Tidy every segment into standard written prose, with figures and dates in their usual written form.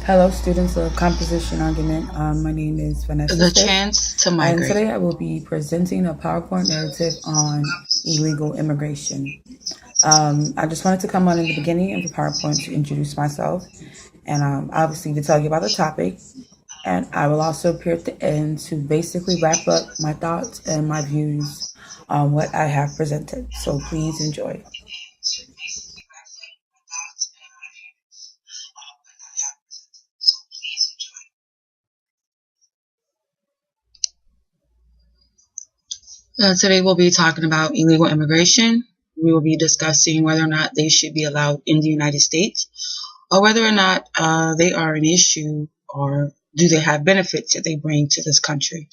Hello, students of Composition Argument. My name is Vanessa The Smith, Chance to and Migrate. today I will be presenting a PowerPoint narrative on illegal immigration. I just wanted to come on in the beginning of the PowerPoint to introduce myself and obviously to tell you about the topic. And I will also appear at the end to basically wrap up my thoughts and my views on what I have presented. So please enjoy. Today we'll be talking about illegal immigration. We will be discussing whether or not they should be allowed in the United States or whether or not they are an issue or do they have benefits that they bring to this country.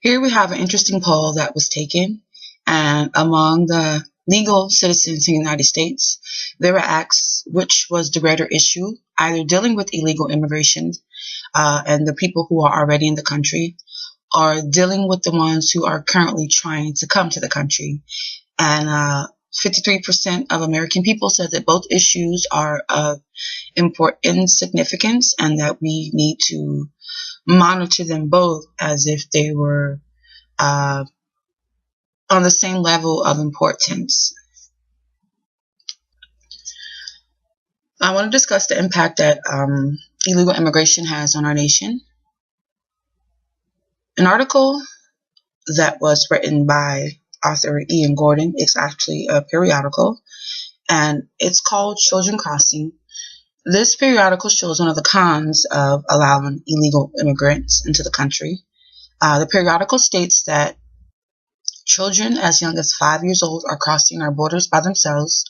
Here we have an interesting poll that was taken, and among the legal citizens in the United States, they were asked which was the greater issue, either dealing with illegal immigration and the people who are already in the country, or dealing with the ones who are currently trying to come to the country. And 53% of American people said that both issues are of important significance and that we need to monitor them both as if they were uh, on the same level of importance. I want to discuss the impact that illegal immigration has on our nation. An article that was written by author Ian Gordon. It's actually a periodical, and it's called Children Crossing. This periodical shows one of the cons of allowing illegal immigrants into the country. The periodical states that children as young as 5 years old are crossing our borders by themselves.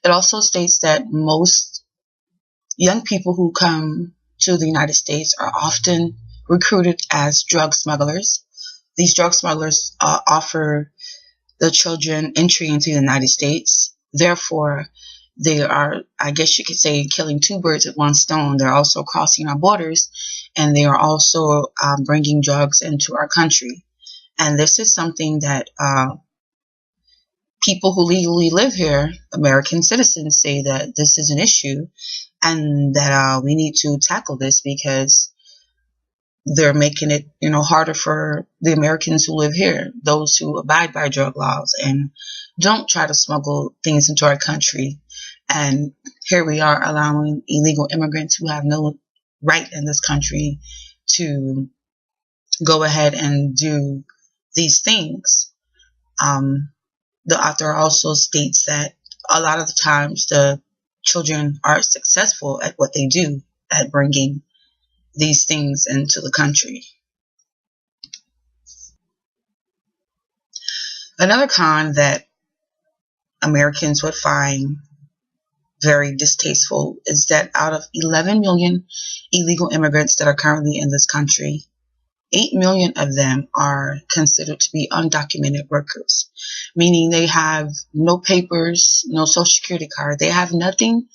It also states that most young people who come to the United States are often recruited as drug smugglers. These drug smugglers offer the children entry into the United States. Therefore, they are, I guess you could say, killing two birds with one stone. They're also crossing our borders, and they are also bringing drugs into our country. And this is something that people who legally live here, American citizens, say that this is an issue and that we need to tackle this because they're making it, harder for the Americans who live here, those who abide by drug laws and don't try to smuggle things into our country. And here we are allowing illegal immigrants who have no right in this country to go ahead and do these things. The author also states that a lot of the times the children are successful at what they do, at bringing these things into the country. Another con that Americans would find very distasteful is that out of 11 million illegal immigrants that are currently in this country, 8 million of them are considered to be undocumented workers, meaning they have no papers, no social security card. They have nothing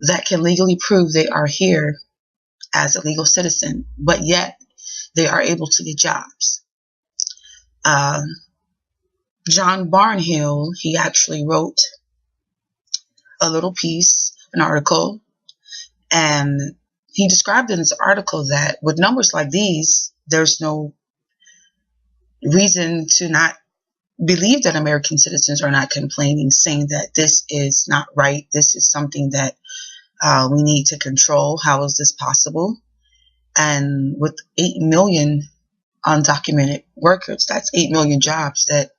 that can legally prove they are here as a legal citizen, but yet they are able to get jobs. John Barnhill, he actually wrote a little piece, an article, and he described in his article that with numbers like these, there's no reason to not believe that American citizens are not complaining, saying that this is not right. This is something that we need to control. How is this possible? And with 8 million undocumented workers, that's 8 million jobs that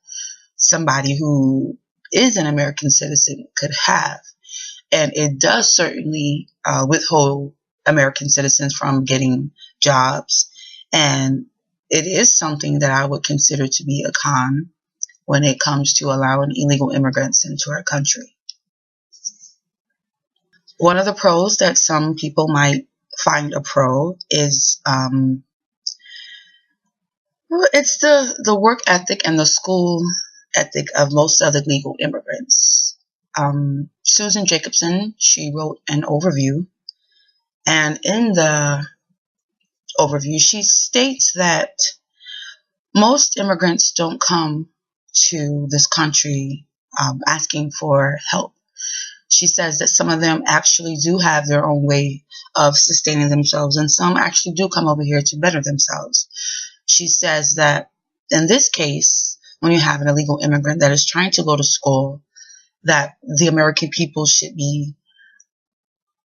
somebody who is an American citizen could have. And it does certainly withhold American citizens from getting jobs. And it is something that I would consider to be a con when it comes to allowing illegal immigrants into our country. One of the pros that some people might find a pro is it's the work ethic and the school ethic of most of the legal immigrants. Susan Jacobson, she wrote an overview, and in the overview, she states that most immigrants don't come to this country asking for help. She says that some of them actually do have their own way of sustaining themselves, and some actually do come over here to better themselves. She says that in this case, when you have an illegal immigrant that is trying to go to school, that the American people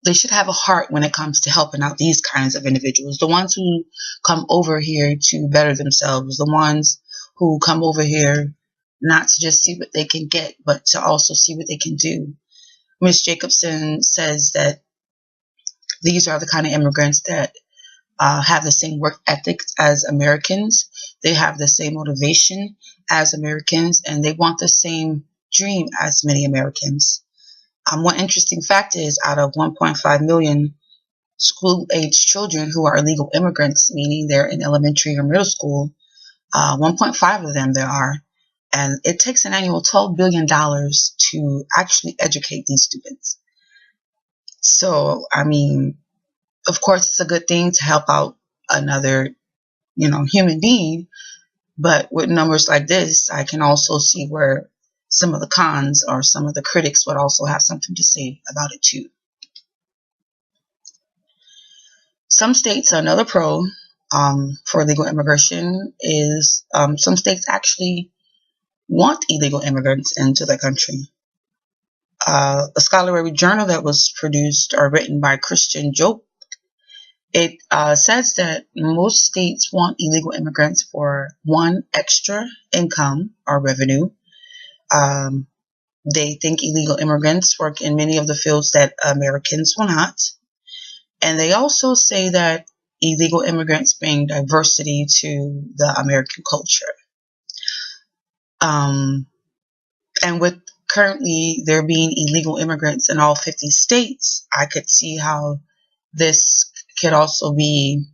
they should have a heart when it comes to helping out these kinds of individuals. The ones who come over here to better themselves, the ones who come over here not to just see what they can get, but to also see what they can do. Ms. Jacobson says that these are the kind of immigrants that have the same work ethics as Americans. They have the same motivation as Americans, and they want the same dream as many Americans. One interesting fact is out of 1.5 million school-age children who are illegal immigrants, meaning they're in elementary or middle school, 1.5 of them there are. And it takes an annual $12 billion to actually educate these students. So, I mean, of course, it's a good thing to help out another, human being. But with numbers like this, I can also see where some of the cons or some of the critics would also have something to say about it too. Some states, another pro for illegal immigration is some states actually want illegal immigrants into their country. A scholarly journal that was produced or written by Christian Jope, it says that most states want illegal immigrants for one, extra income or revenue. They think illegal immigrants work in many of the fields that Americans will not. And they also say that illegal immigrants bring diversity to the American culture. And with currently there being illegal immigrants in all 50 states, I could see how this could also be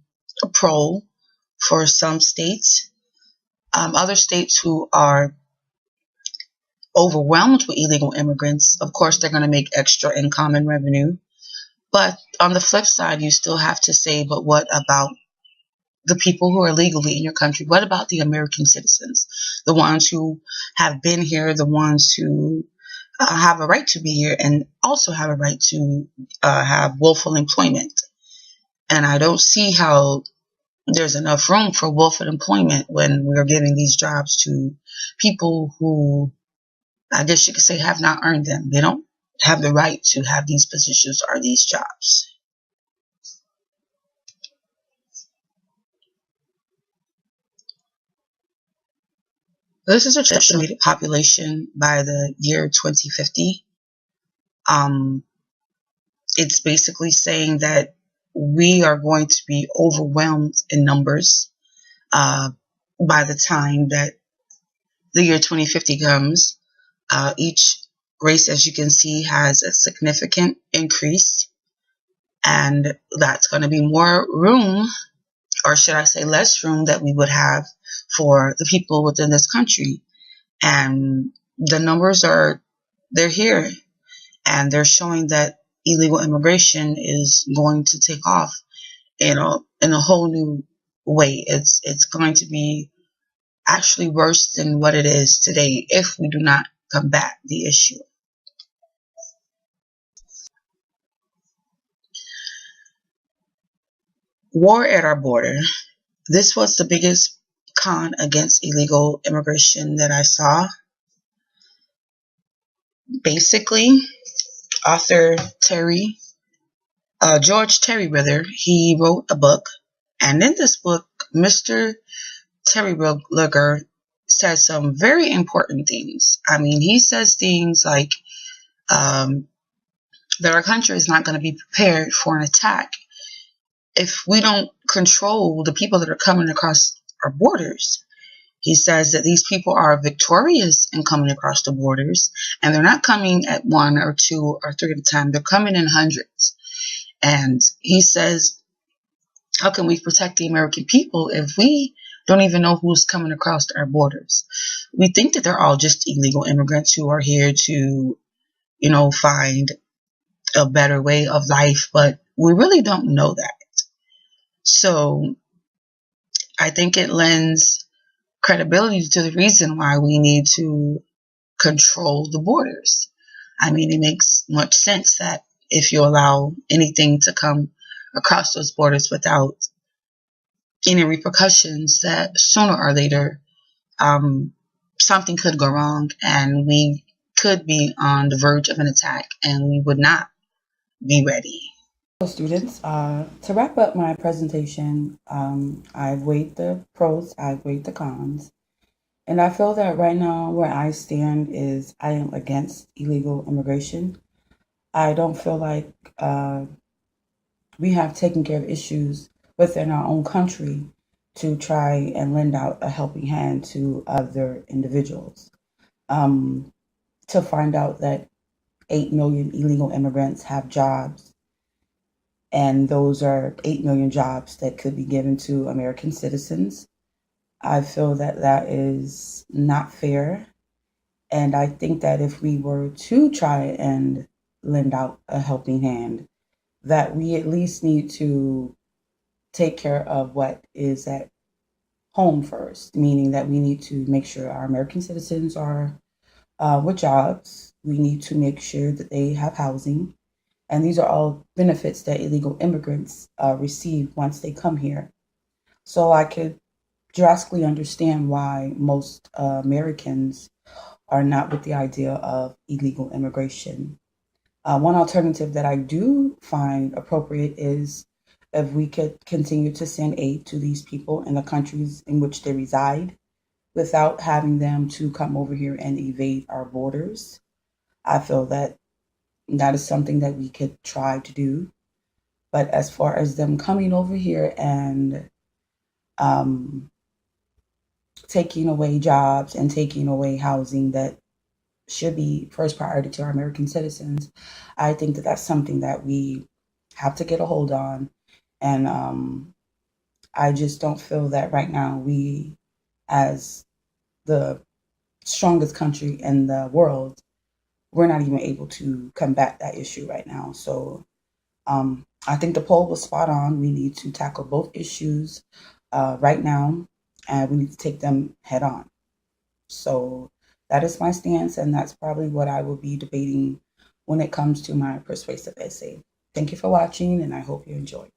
a pro for some states. Other states who are overwhelmed with illegal immigrants, of course, they're going to make extra income and revenue. But on the flip side, you still have to say, but what about the people who are legally in your country? What about the American citizens? The ones who have been here, the ones who have a right to be here and also have a right to have willful employment. And I don't see how there's enough room for willful employment when we're giving these jobs to people who, I guess you could say, have not earned them. They don't have the right to have these positions or these jobs. This is a estimated population by the year 2050. It's basically saying that we are going to be overwhelmed in numbers by the time that the year 2050 comes. Each race, as you can see, has a significant increase, and that's going to be more room, or should I say less room, that we would have for the people within this country. And the numbers they're here, and they're showing that illegal immigration is going to take off, in a whole new way. It's going to be actually worse than what it is today if we do not combat the issue. War at our border. This was the biggest con against illegal immigration that I saw. Basically, author George Terry, he wrote a book, and in this book, Mr. Terry says some very important things. I mean, he says things like that our country is not going to be prepared for an attack if we don't control the people that are coming across our borders. He says that these people are victorious in coming across the borders, and they're not coming at 1 or 2 or 3 at a time. They're coming in hundreds. And he says, how can we protect the American people if we don't even know who's coming across our borders? We think that they're all just illegal immigrants who are here to, find a better way of life, but we really don't know that. So I think it lends credibility to the reason why we need to control the borders. I mean, it makes much sense that if you allow anything to come across those borders without any repercussions, that sooner or later something could go wrong and we could be on the verge of an attack and we would not be ready. So students, to wrap up my presentation, I've weighed the pros, I've weighed the cons, and I feel that right now where I stand is I am against illegal immigration. I don't feel like we have taken care of issues within our own country to try and lend out a helping hand to other individuals. Um, to find out that 8 million illegal immigrants have jobs, and those are 8 million jobs that could be given to American citizens. I feel that that is not fair. And I think that if we were to try and lend out a helping hand, that we at least need to take care of what is at home first, meaning that we need to make sure our American citizens are with jobs. We need to make sure that they have housing. And these are all benefits that illegal immigrants receive once they come here. So I could drastically understand why most Americans are not with the idea of illegal immigration. One alternative that I do find appropriate is if we could continue to send aid to these people in the countries in which they reside without having them to come over here and evade our borders. I feel that that is something that we could try to do. But as far as them coming over here and um, taking away jobs and taking away housing that should be first priority to our American citizens, I think that that's something that we have to get a hold on. And I just don't feel that right now we, as the strongest country in the world, we're not even able to combat that issue right now. So I think the poll was spot on. We need to tackle both issues right now, and we need to take them head on. So that is my stance, and that's probably what I will be debating when it comes to my persuasive essay. Thank you for watching, and I hope you enjoyed.